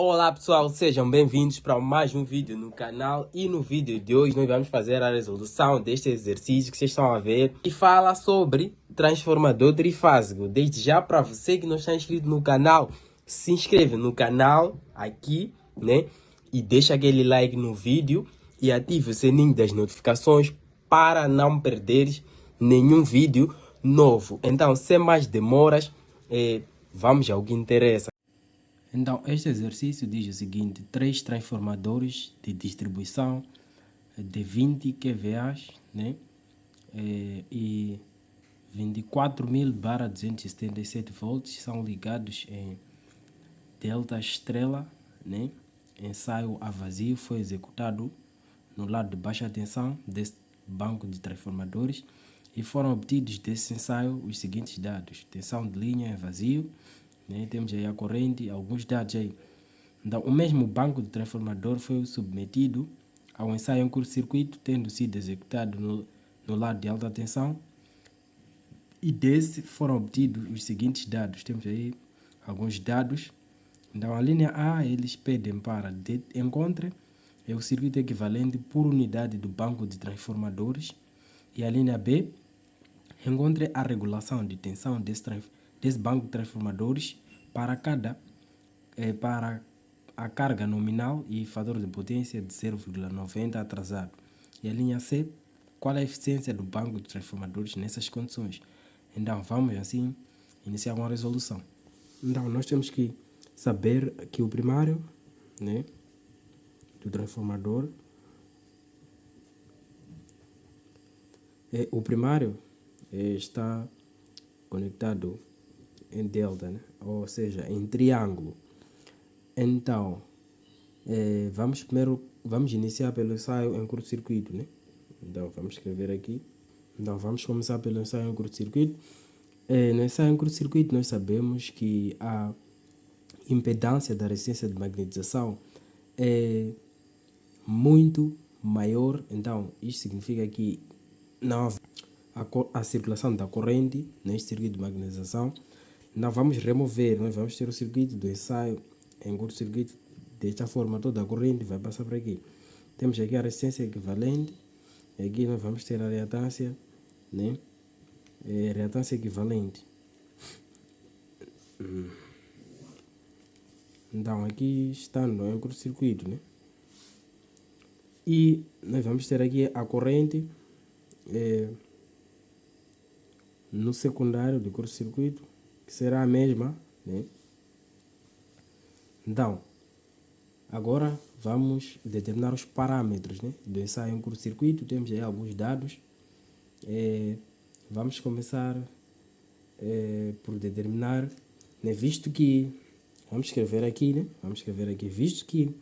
Olá pessoal, sejam bem-vindos para mais um vídeo no canal e no vídeo de hoje nós vamos fazer a resolução deste exercício que vocês estão a ver e fala sobre transformador trifásico. Desde já, para você que não está inscrito no canal, se inscreve no canal aqui, né? E deixa aquele like no vídeo e ative o sininho das notificações para não perderes nenhum vídeo novo. Então, sem mais demoras, vamos ao que interessa. Então, este exercício diz o seguinte: 3 transformadores de distribuição de 20 kVA, né? E 24.000/277 volts são ligados em delta estrela, né? Ensaio a vazio foi executado no lado de baixa tensão deste banco de transformadores e foram obtidos desse ensaio os seguintes dados: tensão de linha em vazio, né? Temos aí a corrente, alguns dados aí. Então, o mesmo banco de transformador foi submetido ao ensaio em curto-circuito, tendo sido executado no lado de alta tensão, e desse foram obtidos os seguintes dados. Temos aí alguns dados. Então, a linha A, eles pedem para encontre o circuito equivalente por unidade do banco de transformadores, e a linha B, encontre a regulação de tensão desse banco de transformadores para a carga nominal e fator de potência de 0,90 atrasado. E a linha C, qual é a eficiência do banco de transformadores nessas condições? Então, vamos assim iniciar uma resolução. Então, nós temos que saber que o primário, né, do transformador, o primário está conectado em delta, né? Ou seja, em triângulo. Então, vamos iniciar pelo ensaio em curto-circuito, né? Então, vamos escrever aqui. Então, vamos começar pelo ensaio em curto-circuito. No ensaio em curto-circuito, nós sabemos que a impedância da resistência de magnetização é muito maior. Então, isso significa que não a circulação da corrente neste circuito de magnetização. Não vamos remover, nós vamos ter o circuito do ensaio em curto-circuito desta forma. Toda a corrente vai passar por aqui. Temos aqui a resistência equivalente, e aqui nós vamos ter a reatância, né? Reatância equivalente. Então, aqui estando em curto-circuito, né? E nós vamos ter aqui a corrente no secundário do curto-circuito, que será a mesma, né? Então, agora vamos determinar os parâmetros, né, do ensaio em curto-circuito. Temos aí alguns dados. Vamos começar por determinar, né, visto que, vamos escrever aqui, visto que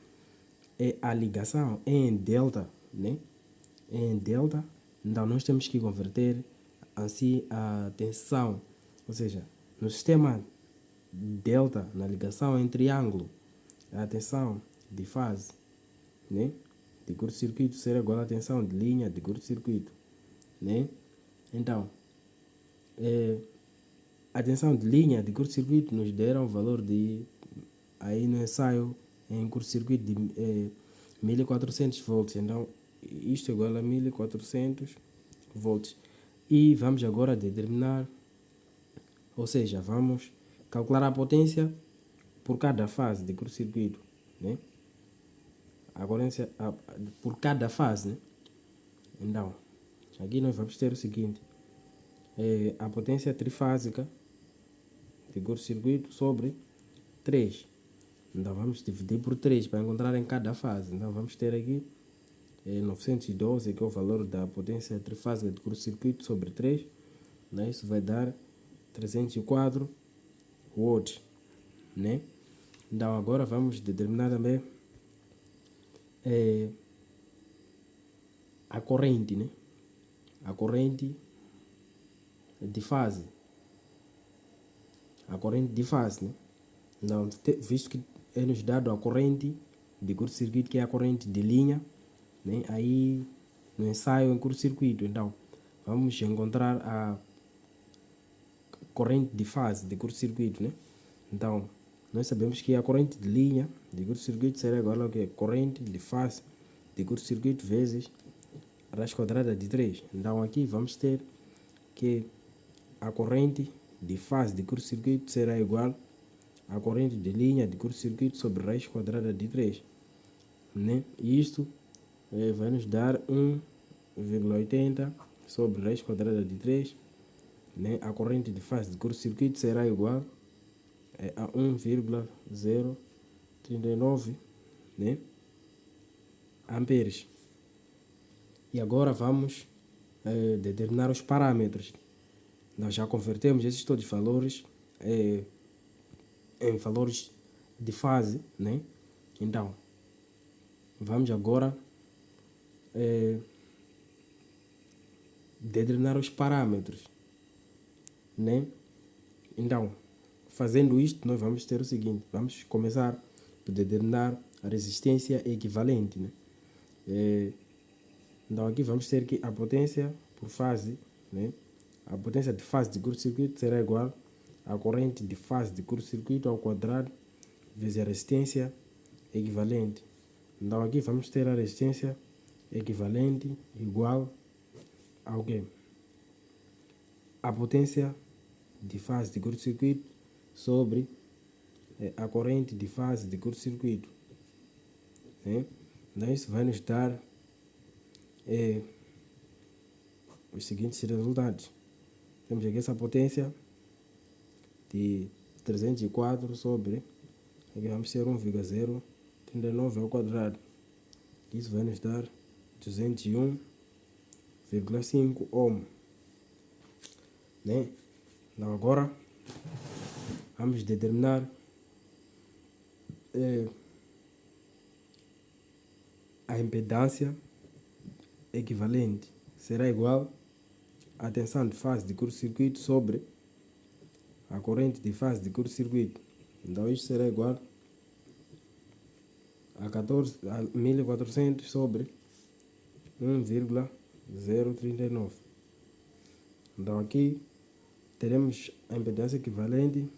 a ligação é em delta, né, em delta, então nós temos que converter assim a tensão, ou seja, no sistema delta, na ligação em triângulo, a tensão de fase, né, de curto-circuito será igual à tensão de linha de curto-circuito, né? Então, a tensão de linha de curto-circuito nos deram o valor de, aí no ensaio em curto-circuito, de 1400 volts. Então, isto é igual a 1400 volts. E vamos agora determinar, ou seja, vamos calcular a potência por cada fase de curto-circuito, né? A potência por cada fase, né? Então, aqui nós vamos ter o seguinte: a potência trifásica de curto-circuito sobre 3. Então, vamos dividir por 3 para encontrar em cada fase. Então, vamos ter aqui 912, que é o valor da potência trifásica de curto-circuito, sobre 3. Né? Isso vai dar 304 watts, né? Então, agora vamos determinar também a corrente, né? A corrente de fase. A corrente de fase, né? Então, visto que é nos dado a corrente de curto-circuito, que é a corrente de linha, né? Aí no ensaio em curto-circuito, então vamos encontrar a corrente de fase de curto-circuito, né? Então nós sabemos que a corrente de linha de curto-circuito será igual ao que? Corrente de fase de curto-circuito vezes raiz quadrada de 3. Então aqui vamos ter que a corrente de fase de curto-circuito será igual à corrente de linha de curto-circuito sobre raiz quadrada de 3. Né? E isto vai nos dar 1,80 sobre raiz quadrada de 3. Né? A corrente de fase de curto-circuito será igual a 1,039, né? amperes. E agora vamos determinar os parâmetros. Nós já convertemos esses todos os valores em valores de fase, né? Então, vamos agora determinar os parâmetros, né? Então, fazendo isto, nós vamos ter o seguinte: vamos começar por determinar a resistência equivalente, né? Então aqui vamos ter que a potência por fase, né? A potência de fase de curto-circuito será igual à corrente de fase de curto-circuito ao quadrado vezes a resistência equivalente. Então aqui vamos ter a resistência equivalente igual ao quê? A potência de fase de curto-circuito sobre a corrente de fase de curto-circuito, né? Então isso vai nos dar os seguintes resultados. Temos aqui essa potência de 304 sobre, aqui vamos ter 1,039 ao quadrado. Isso vai nos dar 201,5 ohm. Né? Então agora vamos determinar a impedância equivalente. Será igual à tensão de fase de curto-circuito sobre a corrente de fase de curto-circuito. Então isto será igual a 1400 sobre 1,039. Então aqui teremos a impedância equivalente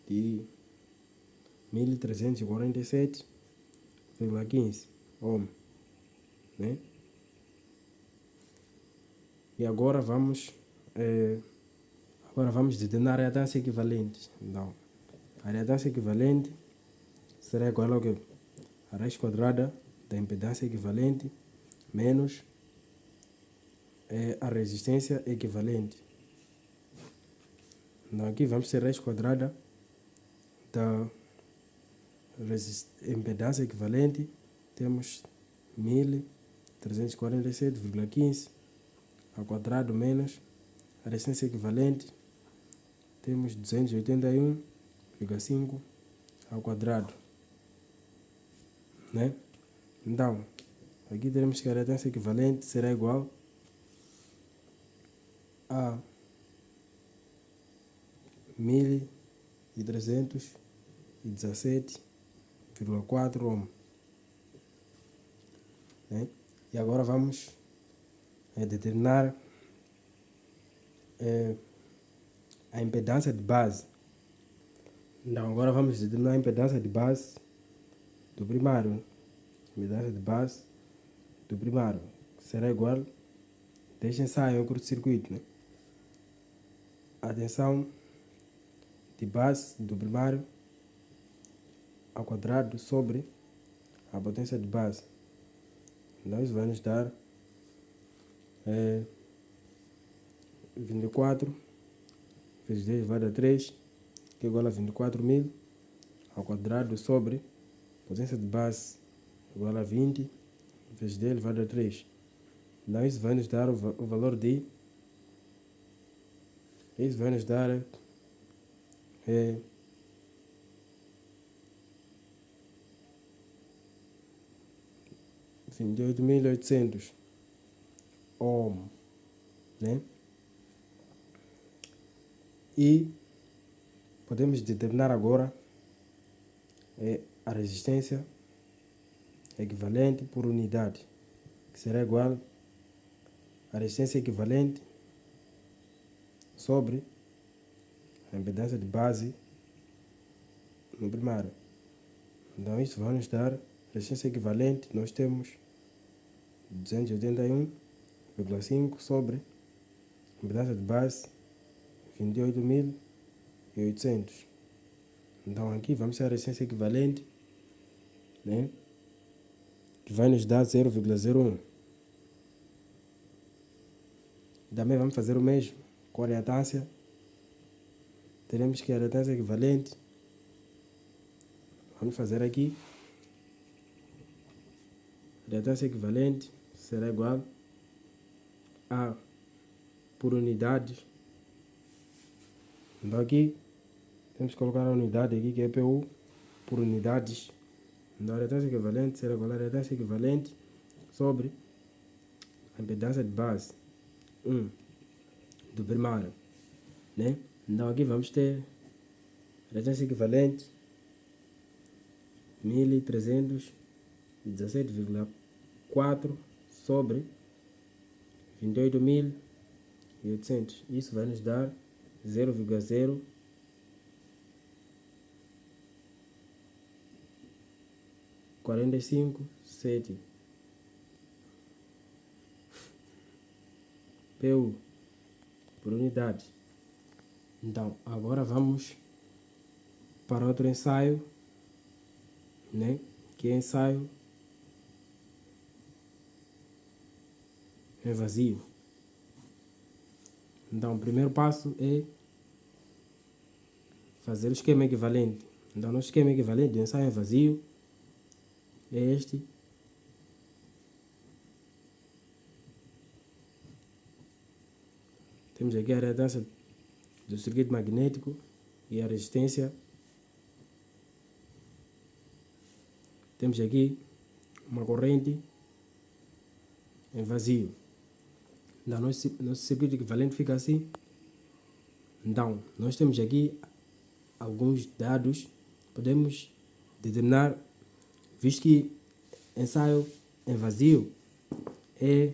de 1347,15 ohm, né? E agora vamos determinar a reatância equivalente. Então, a reatância equivalente será igual ao que? A raiz quadrada da impedância equivalente menos a resistência equivalente. Então aqui vamos ter a raiz quadrada da impedância equivalente, temos 1347,15 ao quadrado menos a resistência equivalente, temos 281,5 ao quadrado, né? Então, aqui teremos que a reatância equivalente será igual a 1317,4 ohm, né? E agora vamos determinar a impedância de base. Então agora vamos determinar a impedância de base do primário. Impedância de base do primário será igual, deixem sair o curto-circuito, né? A tensão de base do primário ao quadrado sobre a potência de base. Então isso vai nos dar 24 vezes 10 elevado a 3, que é igual a 24.000 ao quadrado sobre potência de base igual a 20 vezes 10 elevado a 3. Então isso vai nos dar o valor de... Isso vai nos dar 28.800 ohm, né? E podemos determinar agora a resistência equivalente por unidade, que será igual a resistência equivalente sobre a impedância de base no primário. Então isso vai nos dar resistência equivalente. Nós temos 281,5 sobre impedância de base 28.800. Então aqui vamos ter a resistência equivalente, né, que vai nos dar 0,01. Também vamos fazer o mesmo com a reatância. Teremos que a reatância equivalente, vamos fazer aqui, a reatância equivalente será igual a, por unidades. Então aqui temos que colocar a unidade aqui, que é PU por unidades. Então a reatância equivalente será igual a reatância equivalente sobre a impedância de base 1 do primário, né? Então aqui vamos ter reatância equivalente 1.317,4 sobre 28.800. Isso vai nos dar 0,045,7 PU por unidade. Então, agora vamos para outro ensaio, né? Que é ensaio em vazio. Então, o primeiro passo é fazer o esquema equivalente. Então, nosso esquema equivalente do ensaio em vazio é este. Temos aqui a reatância do circuito magnético e a resistência. Temos aqui uma corrente em vazio. Então, nosso circuito equivalente fica assim. Então, nós temos aqui alguns dados. Podemos determinar, visto que ensaio em vazio é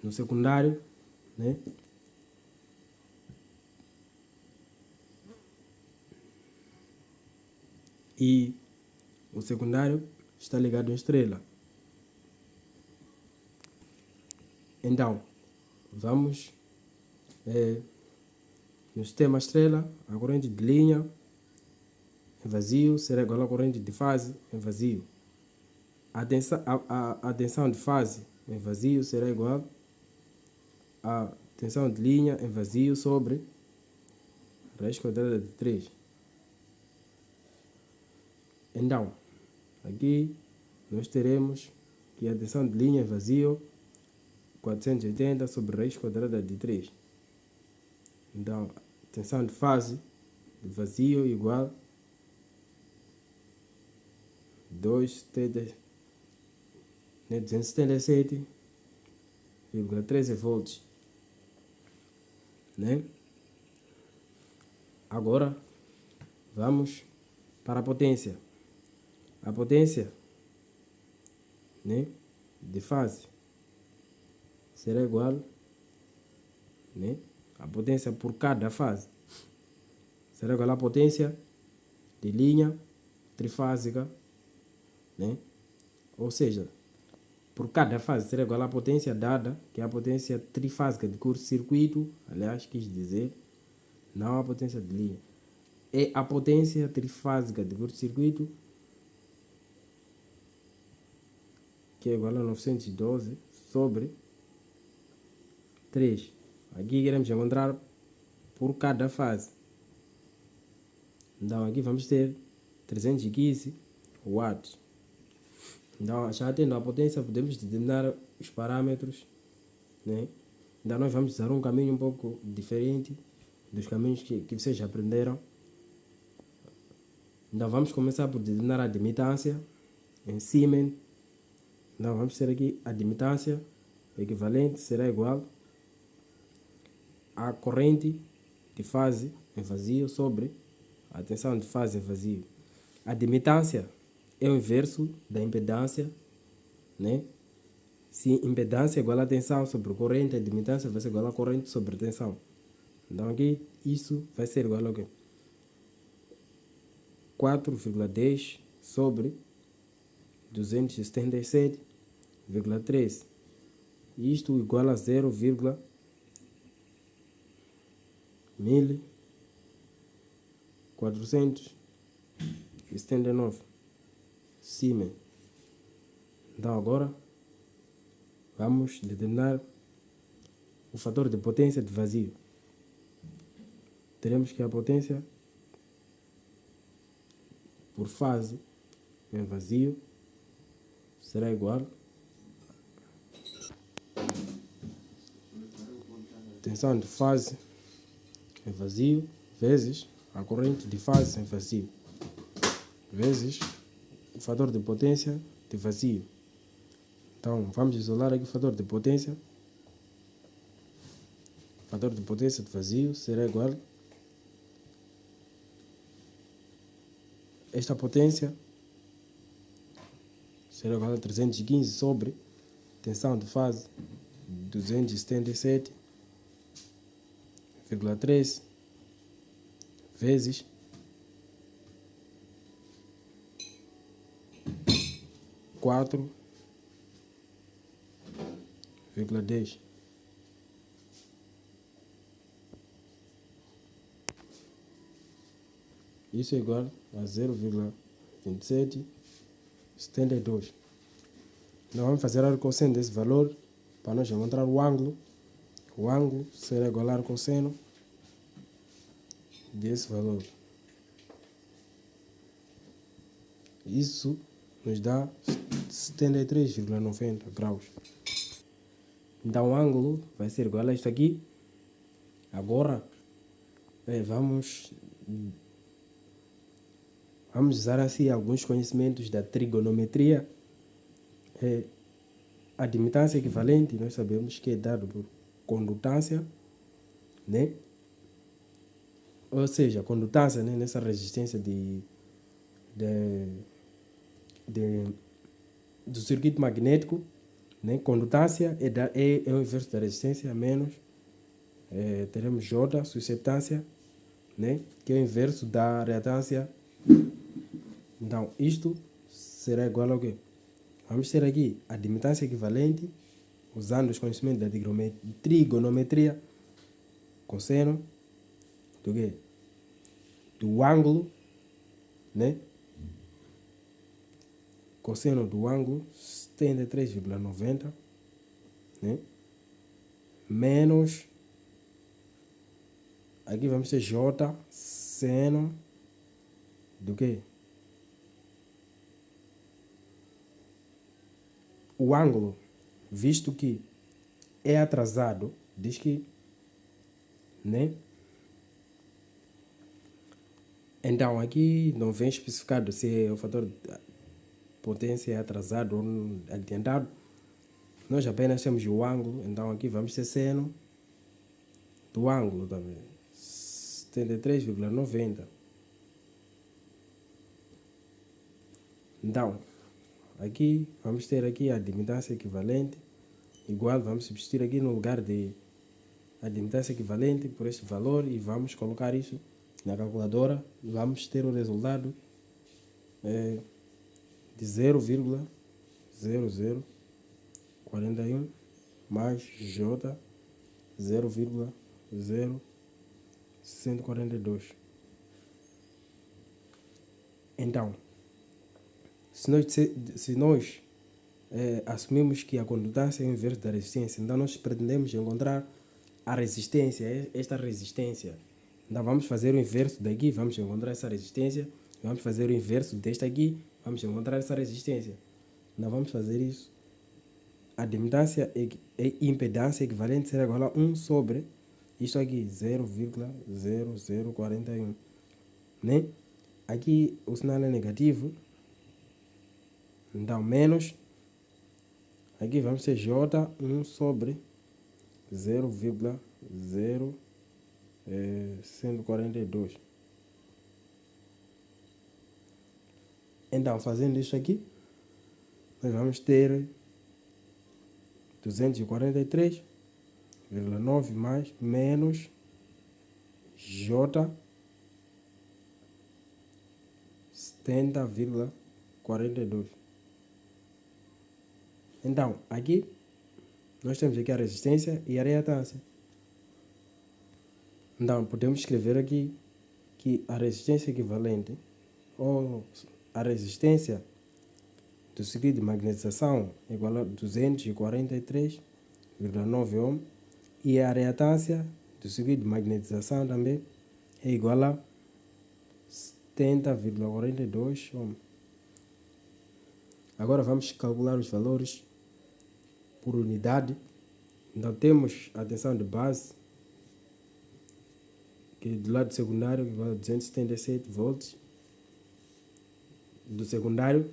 no secundário, né? E o secundário está ligado à estrela. Então, vamos no sistema estrela, a corrente de linha em vazio será igual à corrente de fase em vazio. A tensão de fase em vazio será igual à tensão de linha em vazio sobre raiz quadrada de 3. Então, aqui nós teremos que a tensão de linha em vazio 480 sobre raiz quadrada de 3. Então, a tensão de fase de vazio igual 277,13 volts, né? Agora vamos para a potência. A potência, né, de fase será igual, né, a potência por cada fase será igual à potência de linha trifásica, né? Ou seja, por cada fase será igual à potência dada, que é a potência trifásica de curto-circuito. Aliás, quis dizer, não a potência de linha, é a potência trifásica de curto-circuito, que é igual a 912 sobre 3. Aqui queremos encontrar por cada fase. Então aqui vamos ter 315 watts. Então, já tendo a potência, podemos determinar os parâmetros, né? Então nós vamos usar um caminho um pouco diferente dos caminhos que vocês já aprenderam. Então vamos começar por determinar a admitância em Siemens. Então vamos ter aqui a admitância equivalente será igual à corrente de fase em vazio sobre a tensão de fase em vazio. A admitância é o inverso da impedância, né? Se impedância é igual a tensão sobre corrente, a admitância vai ser igual a corrente sobre tensão. Então aqui isso vai ser igual a quê? 4,10 sobre 277,13. Isto igual a 0,1479 Siemens. Então agora vamos determinar o fator de potência de vazio. Teremos que a potência por fase em vazio será igual a tensão de fase em vazio vezes a corrente de fase em vazio vezes o fator de potência de vazio. Então vamos isolar aqui o fator de potência. O fator de potência de vazio será igual a esta potência será igual a 315 sobre tensão de fase 277,13 vezes 4,10. Isso é igual a 0,2772. Nós vamos fazer a cosseno desse valor para nós encontrar o ângulo. O ângulo será igual ao cosseno desse valor. Isso nos dá 73,90 graus. Então o ângulo vai ser igual a isto aqui. Agora vamos usar assim alguns conhecimentos da trigonometria. A admitância equivalente nós sabemos que é dado por condutância, né? Ou seja, condutância, né, nessa resistência do circuito magnético, né? Condutância é o inverso da resistência menos teremos J, susceptância, né? Que é o inverso da reatância. Então isto será igual ao quê? Vamos ter aqui a admitância equivalente usando os conhecimentos da trigonometria, cosseno do quê? Do ângulo, né? Cosseno do ângulo 73,90, né? Menos, aqui vamos ter J, seno do quê? O ângulo, visto que é atrasado, diz que, né? Então aqui não vem especificado se o fator de potência é atrasado ou adiantado. Nós apenas temos o ângulo, então aqui vamos ter seno do ângulo também, 73,90. Então, aqui vamos ter aqui a admitância equivalente, igual, vamos substituir aqui no lugar de admitância equivalente por este valor e vamos colocar isso na calculadora e vamos ter o resultado de 0,0041 mais J 0,0142. Então, se nós assumimos que a condutância é o inverso da resistência, então nós pretendemos encontrar a resistência, esta resistência. Então vamos fazer o inverso daqui, vamos encontrar essa resistência. Vamos fazer o inverso desta aqui, vamos encontrar essa resistência. Então vamos fazer isso. A admitância e impedância equivalente será igual a 1 sobre isto aqui, 0,0041. Né? Aqui o sinal é negativo. Então menos. Aqui vamos ter J 1 sobre 0,142. Então, fazendo isso aqui, nós vamos ter 243,9 mais menos J 70,42. Então, aqui nós temos aqui a resistência e a reatância. Então, podemos escrever aqui que a resistência equivalente, ou a resistência do circuito de magnetização é igual a 243,9 ohm, e a reatância do circuito de magnetização também é igual a 70,42 ohm. Agora vamos calcular os valores por unidade. Então temos a tensão de base, que do lado secundário é igual a 277 volts. Do secundário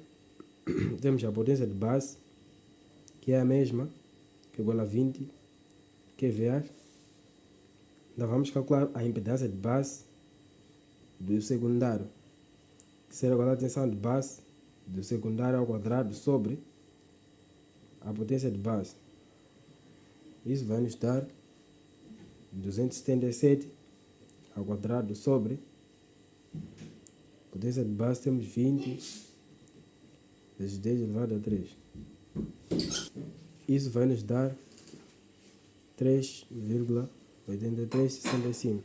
temos a potência de base, que é a mesma, que é igual a 20 kVA. Então vamos calcular a impedância de base do secundário, que será igual à tensão de base do secundário ao quadrado sobre a potência de base. Isso vai nos dar 277 ao quadrado sobre potência de base, temos 20 vezes 10 elevado a 3. Isso vai nos dar 3,8365.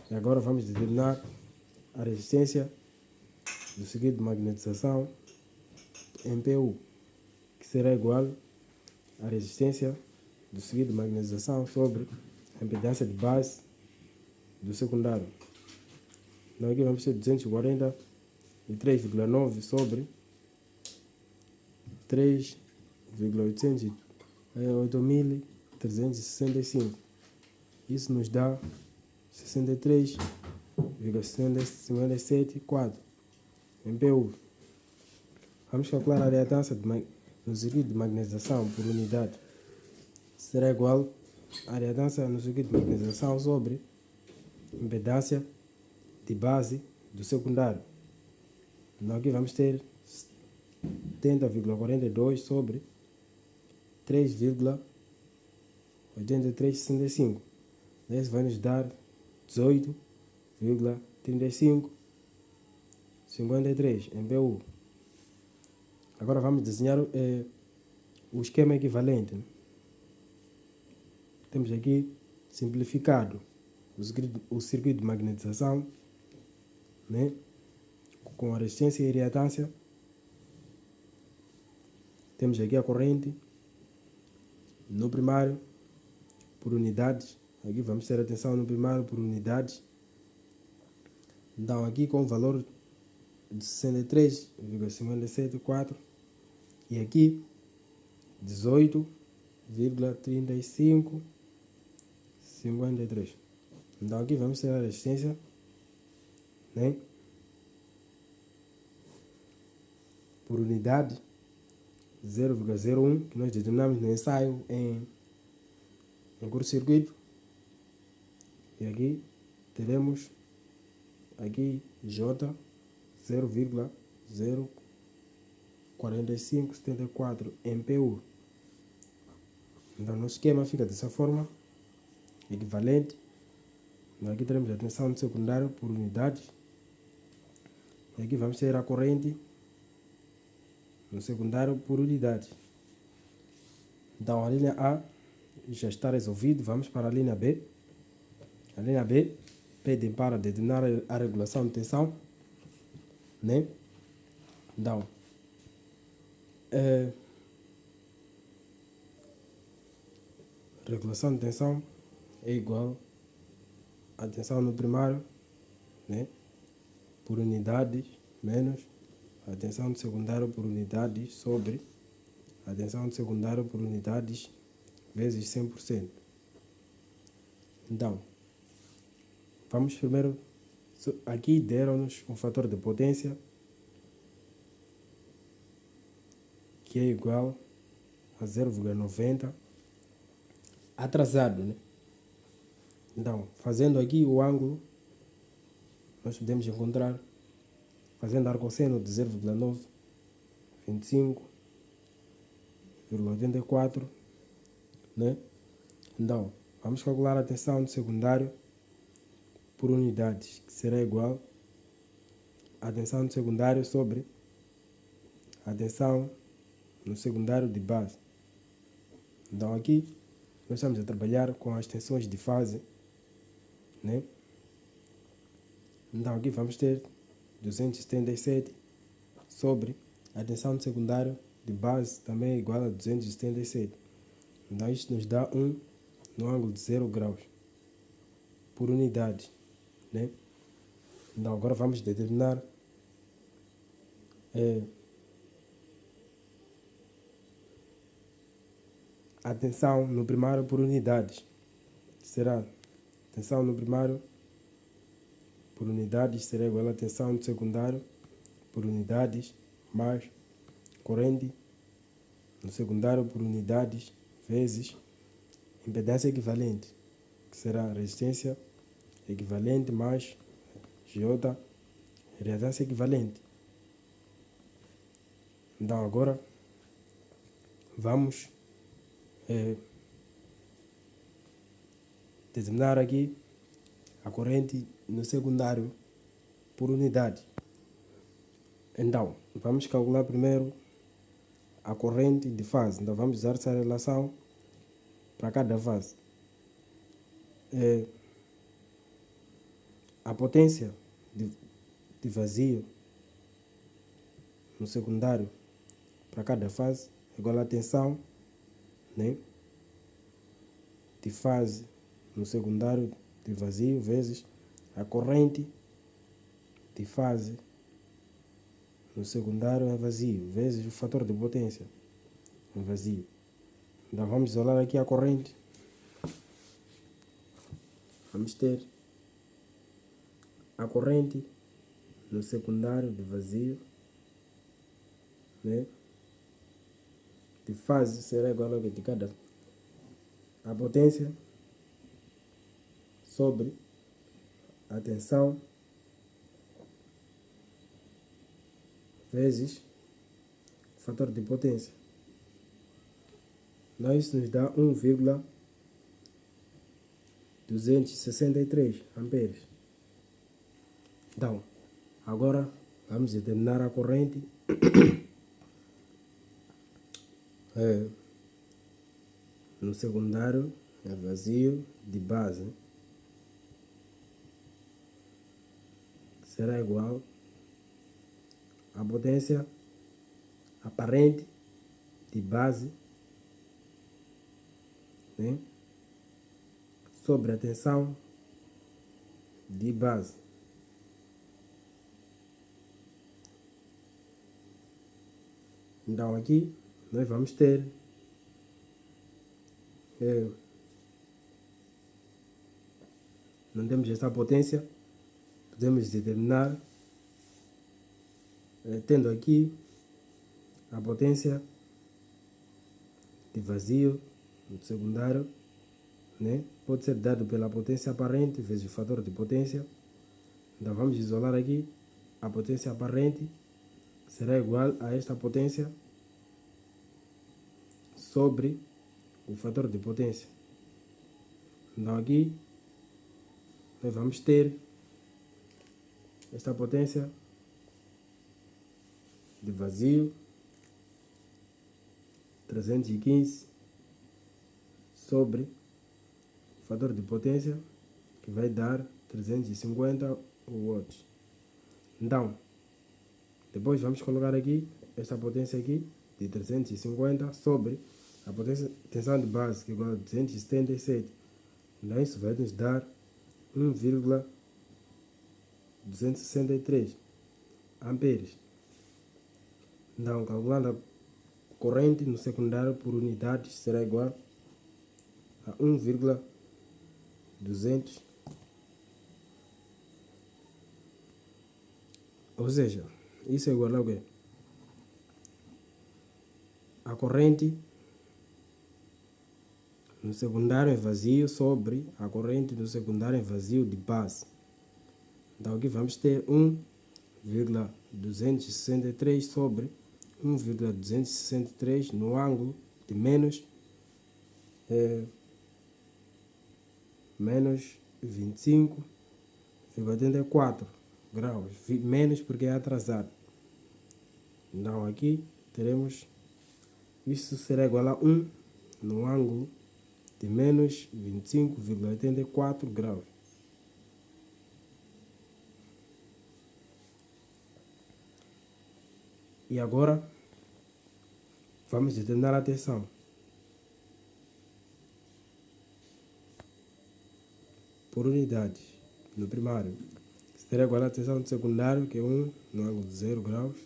E agora vamos determinar a resistência do circuito de magnetização em PU, que será igual à resistência do circuito de magnetização sobre a impedância de base do secundário. Então aqui vamos ter 243,9 sobre 8.365. Isso nos dá 63,574 MPU. Vamos calcular a reatância no circuito de magnetização por unidade. Será igual à reatância no circuito de magnetização sobre impedância de base do secundário. Então aqui vamos ter 70,42 sobre 3,8365. Isso vai nos dar 18,3553 MPU. Agora vamos desenhar o esquema equivalente. Temos aqui simplificado o circuito de magnetização, né, com a resistência e reatância. Temos aqui a corrente no primário por unidades. Aqui vamos ter a tensão no primário por unidades. Então aqui com o valor de 63,574 e aqui 18,3553. Então aqui vamos ter a resistência, né, por unidade 0,01, que nós determinamos no ensaio em curto-circuito. E aqui teremos aqui J 0,04574 MPU. Então nosso esquema fica dessa forma, equivalente. Então, aqui teremos a tensão do secundário por unidades. E aqui vamos ter a corrente no secundário por unidades. Então a linha A já está resolvida. Vamos para a linha B. A linha B pede para determinar a regulação de tensão, né? Então regulação de tensão é igual a tensão no primário, né, por unidades menos a tensão do secundário por unidades sobre a tensão do secundário por unidades vezes 100%. Então, vamos primeiro, aqui deram-nos um fator de potência que é igual a 0,90 atrasado, né? Então, fazendo aqui o ângulo, nós podemos encontrar, fazendo arcosseno de 0,9, 25,84, né? Então, vamos calcular a tensão do secundário por unidades, que será igual a tensão no secundário sobre a tensão no secundário de base. Então aqui nós estamos a trabalhar com as tensões de fase, né? Então aqui vamos ter 277 sobre a tensão no secundário de base também é igual a 277. Então isto nos dá 1 no ângulo de 0 graus por unidade, né? Então agora vamos determinar a tensão no primário por unidades. Será tensão no primário por unidades será igual a tensão no secundário por unidades mais corrente no secundário por unidades vezes impedância equivalente, que será resistência equivalente mais J reatância equivalente. Então agora vamos determinar aqui a corrente no secundário por unidade. Então vamos calcular primeiro a corrente de fase. Então vamos usar essa relação para cada fase. A potência de vazio no secundário para cada fase é igual à tensão, né, de fase no secundário de vazio vezes a corrente de fase no secundário em vazio vezes o fator de potência em vazio. Então vamos isolar aqui a corrente. Vamos ter a corrente no secundário de vazio, né, de fase será igual a de cada a potência sobre a tensão vezes o fator de potência. Então isso nos dá 1,263 amperes. Então, agora vamos determinar a corrente no secundário vazio de base. Será igual à potência aparente de base, né, sobre a tensão de base. Então aqui nós vamos ter não temos essa potência, podemos determinar tendo aqui a potência de vazio no secundário, né, pode ser dado pela potência aparente vezes o fator de potência. Então vamos isolar aqui a potência aparente será igual a esta potência sobre o fator de potência. Então aqui nós vamos ter esta potência de vazio 315 sobre o fator de potência que vai dar 350 watts. Então depois vamos colocar aqui esta potência aqui de 350 sobre a potência tensão de base que é igual a 277. Então isso vai nos dar 1,263 amperes. Então calculando a corrente no secundário por unidades será igual a 1,200. Ou seja, isso é igual a quê? A corrente no secundário em vazio sobre a corrente no secundário em vazio de base. Então aqui vamos ter 1,263 sobre 1,263 no ângulo de menos 25,84 graus. Menos porque é atrasado. Então aqui teremos, isso será igual a 1 no ângulo de menos 25,84 graus. E agora vamos determinar a tensão. Por unidades, no primário, será igual a tensão do secundário, que é 1 no ângulo de 0 graus,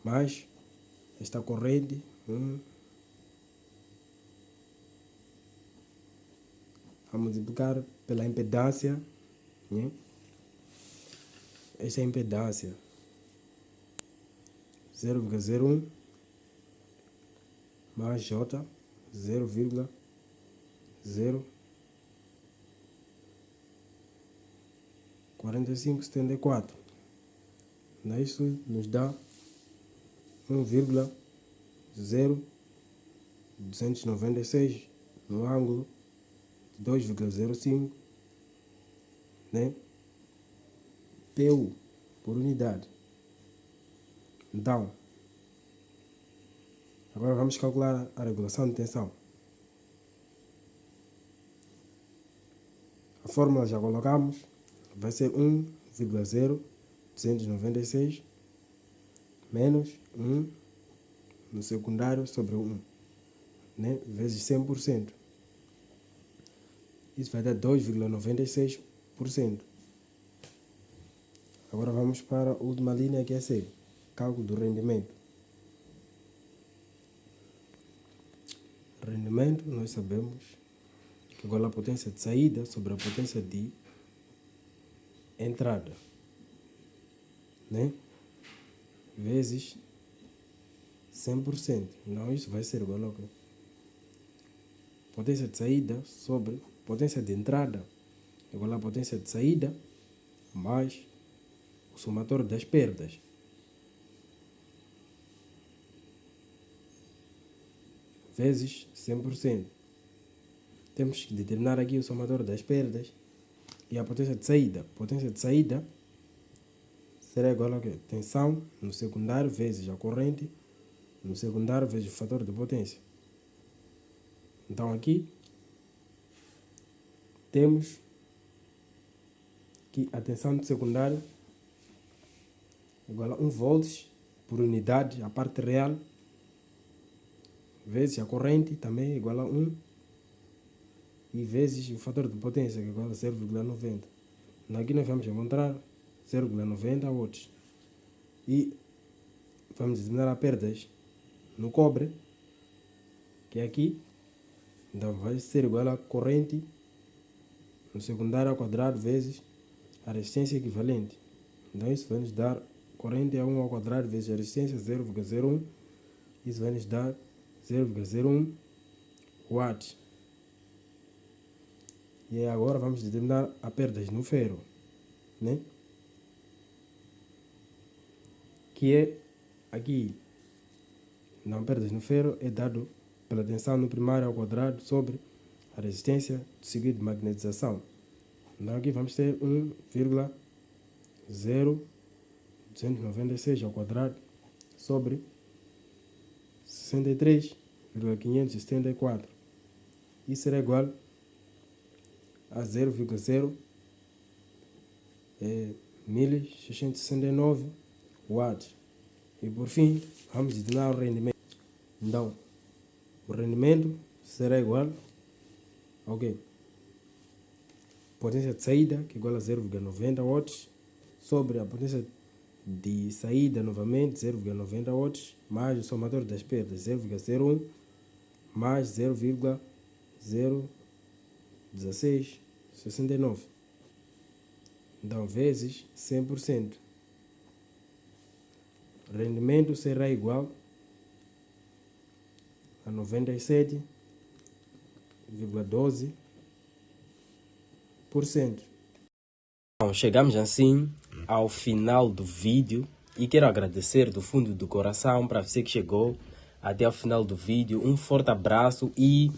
mais esta corrente, 1, a multiplicar pela impedância, né? Esta é a impedância, 0,01 mais J, 0,04574. Isso nos dá 1,0296 no ângulo de 2,05, né? PU por unidade. Então, agora vamos calcular a regulação de tensão. A fórmula já colocamos, vai ser 1,0296 menos 1 no secundário sobre 1, né? Vezes 100%. Isso vai dar 2,96%. Agora vamos para a última linha, que é C, cálculo do rendimento. Rendimento, nós sabemos que é igual a potência de saída sobre a potência de entrada, né? Vezes 100%. Então isso vai ser igual a potência de saída sobre potência de entrada, igual a potência de saída mais o somatório das perdas. Vezes 100%. Temos que determinar aqui o somatório das perdas e a potência de saída. Potência de saída será igual a tensão no secundário vezes a corrente no secundário vezes o fator de potência. Então aqui temos que a tensão do secundário é igual a 1 volts por unidade, a parte real, vezes a corrente também é igual a 1, e vezes o fator de potência, que é igual a 0,90. Aqui nós vamos encontrar 0,90 watts. E vamos determinar as perdas no cobre, que é aqui. Então vai ser igual a corrente no secundário ao quadrado vezes a resistência equivalente. Então isso vai nos dar corrente a 1 ao quadrado vezes a resistência 0,01. Isso vai nos dar 0,01 watts. E agora vamos determinar as perdas no ferro, né? Que é aqui. Não, perdas no ferro é dado pela tensão no primário ao quadrado sobre a resistência do circuito de magnetização. Então aqui vamos ter 1,0296 ao quadrado sobre 63,574. Isso será igual a 0,1669 watts. E por fim, vamos determinar o rendimento. Então, o rendimento será igual ao quê? Potência de saída, que é igual a 0,90 watts, sobre a potência de saída, novamente, 0,90 watts, mais o somatório das perdas, 0,01, mais 0,01669. Então, vezes 100%. O rendimento será igual a 97,12%. Bom, chegamos assim ao final do vídeo e quero agradecer do fundo do coração para você que chegou até o final do vídeo. Um forte abraço e